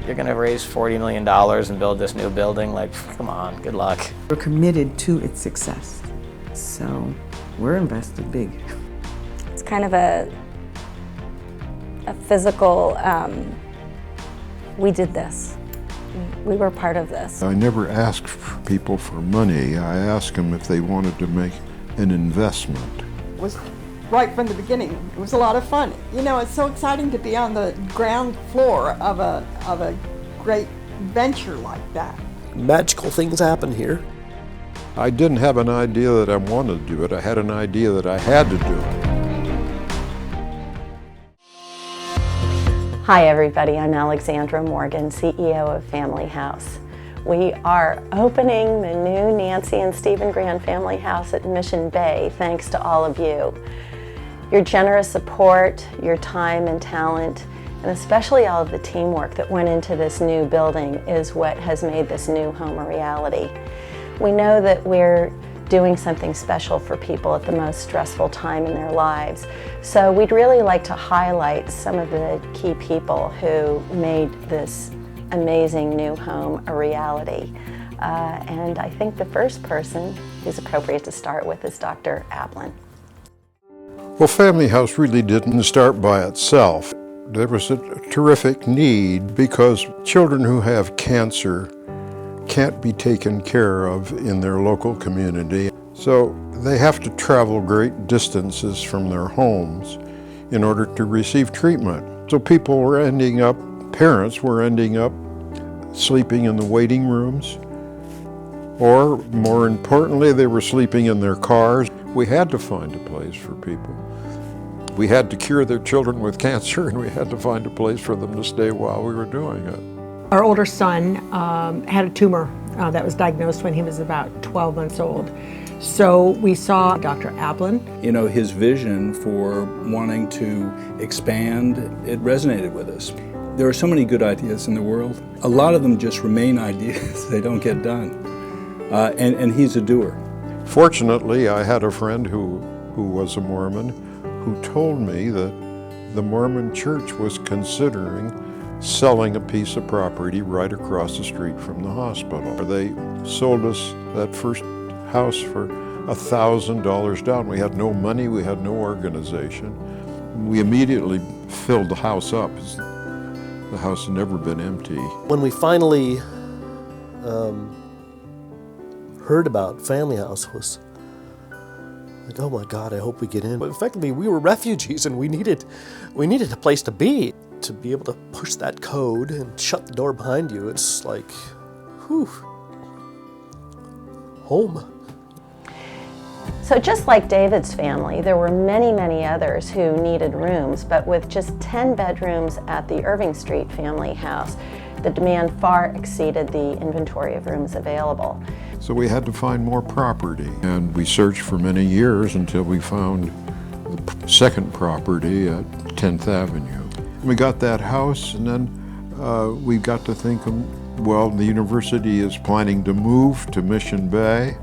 you're going to raise $40 million and build this new building? Like, come on, good luck. We're committed to its success, so we're invested big. It's kind of a physical, we did this. We were part of this. I never asked people for money. I asked them if they wanted to make an investment. It was right from the beginning. It was a lot of fun. You know, it's so exciting to be on the ground floor of a great venture like that. Magical things happen here. I didn't have an idea that I wanted to do it. I had an idea that I had to do it. Hi everybody, I'm Alexandra Morgan, CEO of Family House. We are opening the new Nancy and Stephen Grand Family House at Mission Bay, thanks to all of you. Your generous support, your time and talent, and especially all of the teamwork that went into this new building is what has made this new home a reality. We know that we're doing something special for people at the most stressful time in their lives. So we'd really like to highlight some of the key people who made this amazing new home a reality. And I think the first person who's appropriate to start with is Dr. Ablin. Well, Family House really didn't start by itself. There was a terrific need because children who have cancer can't be taken care of in their local community. So they have to travel great distances from their homes in order to receive treatment. So people were ending up, parents were ending up sleeping in the waiting rooms, or more importantly, they were sleeping in their cars. We had to find a place for people. We had to cure their children with cancer, and we had to find a place for them to stay while we were doing it. Our older son had a tumor that was diagnosed when he was about 12 months old. So we saw Dr. Ablin. You know, his vision for wanting to expand, it resonated with us. There are so many good ideas in the world. A lot of them just remain ideas, they don't get done. And he's a doer. Fortunately, I had a friend who was a Mormon who told me that the Mormon Church was considering selling a piece of property right across the street from the hospital. They sold us that first house for $1,000 down. We had no money, we had no organization. We immediately filled the house up. The house had never been empty. When we finally heard about Family House, was like, oh my God, I hope we get in. But effectively, we were refugees and we needed a place to be able to push that code and shut the door behind you. It's like, whew, home. So just like David's family, there were many, many others who needed rooms, but with just 10 bedrooms at the Irving Street Family House, the demand far exceeded the inventory of rooms available. So we had to find more property, and we searched for many years until we found the second property at 10th Avenue. We got that house, and then we got to think, well, the university is planning to move to Mission Bay.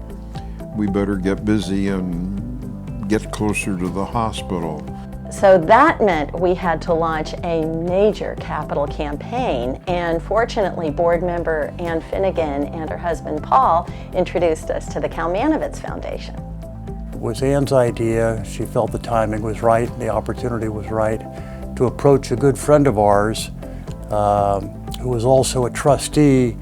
We better get busy and get closer to the hospital. So that meant we had to launch a major capital campaign, and fortunately board member Ann Finnegan and her husband Paul introduced us to the Kalmanovitz Foundation. It was Ann's idea. She felt the timing was right, the opportunity was right to approach a good friend of ours who was also a trustee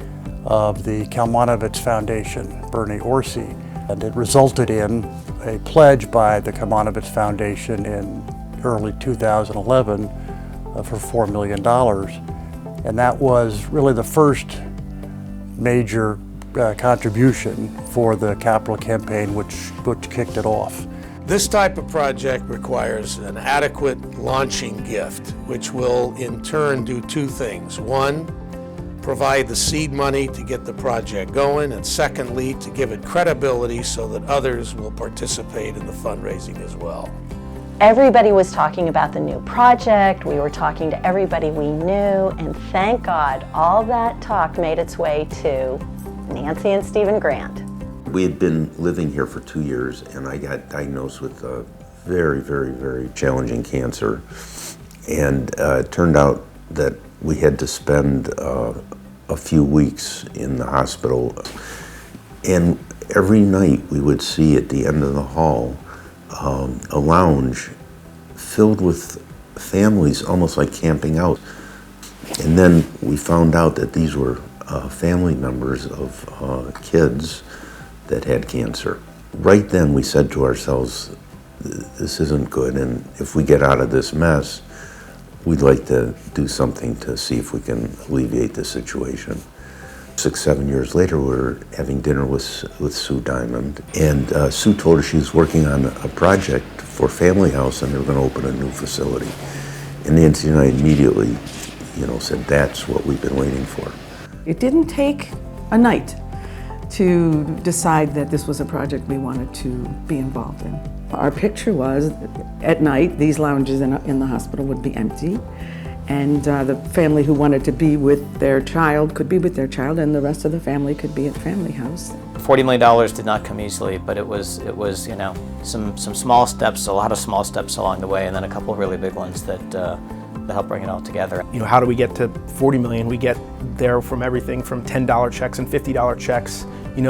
of the Kalmanovitz Foundation, Bernie Orsi. And it resulted in a pledge by the Kalmanovitz Foundation in early 2011 for $4 million. And that was really the first major contribution for the capital campaign which kicked it off. This type of project requires an adequate launching gift, which will in turn do two things. One, provide the seed money to get the project going, and secondly, to give it credibility so that others will participate in the fundraising as well. Everybody was talking about the new project, we were talking to everybody we knew, and thank God all that talk made its way to Nancy and Stephen Grant. We had been living here for 2 years, and I got diagnosed with a very, very, very challenging cancer. And it turned out that We had to spend a few weeks in the hospital, and every night we would see at the end of the hall a lounge filled with families, almost like camping out. And then we found out that these were family members of kids that had cancer. Right then we said to ourselves, this isn't good, and if we get out of this mess, we'd like to do something to see if we can alleviate the situation. 6, 7 years later, we were having dinner with Sue Diamond, and Sue told her she was working on a project for Family House, and they were going to open a new facility. And Nancy and I immediately, said, that's what we've been waiting for. It didn't take a night to decide that this was a project we wanted to be involved in. Our picture was, at night, these lounges in the hospital would be empty, and the family who wanted to be with their child could be with their child, and the rest of the family could be at Family House. $40 million did not come easily, but it was some small steps, a lot of small steps along the way, and then a couple of really big ones that helped bring it all together. How do we get to 40 million? We get there from everything from $10 checks and $50 checks.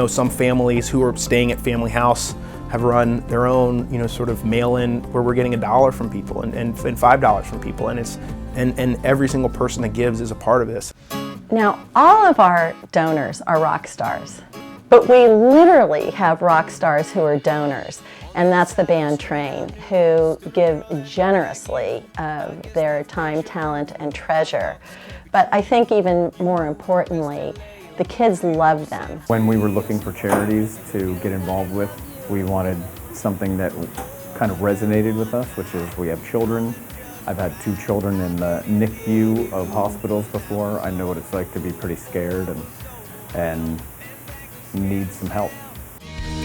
Some families who are staying at Family House have run their own, sort of mail-in where we're getting $1 from people and $5 from people, and every single person that gives is a part of this. Now, all of our donors are rock stars, but we literally have rock stars who are donors, and that's the band Train, who give generously of their time, talent, and treasure. But I think even more importantly, the kids love them. When we were looking for charities to get involved with, we wanted something that kind of resonated with us, which is we have children. I've had 2 children in the NICU of hospitals before. I know what it's like to be pretty scared and need some help.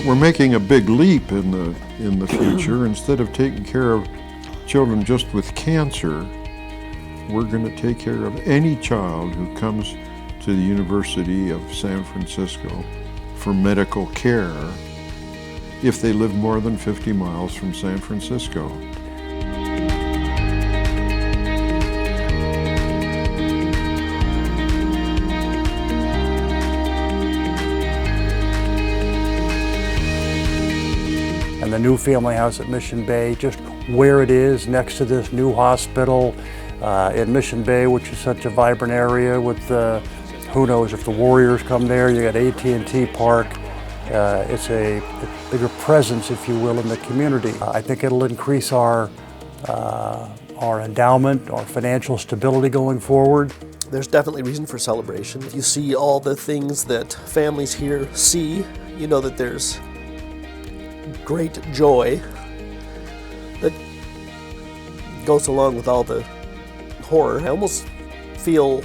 We're making a big leap in the future. Instead of taking care of children just with cancer, we're going to take care of any child who comes to the University of San Francisco for medical care if they live more than 50 miles from San Francisco. And the new Family House at Mission Bay, just where it is next to this new hospital in Mission Bay, which is such a vibrant area with who knows if the Warriors come there. You got AT&T Park. It's a bigger presence, if you will, in the community. I think it'll increase our endowment, our financial stability going forward. There's definitely reason for celebration. If you see all the things that families here see, you know that there's great joy that goes along with all the horror. I almost feel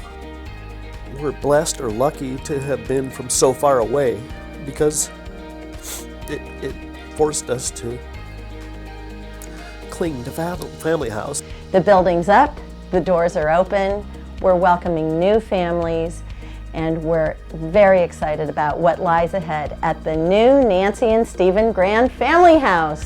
we're blessed or lucky to have been from so far away, because it forced us to cling to Family House. The building's up, the doors are open, we're welcoming new families, and we're very excited about what lies ahead at the new Nancy and Stephen Grand Family House.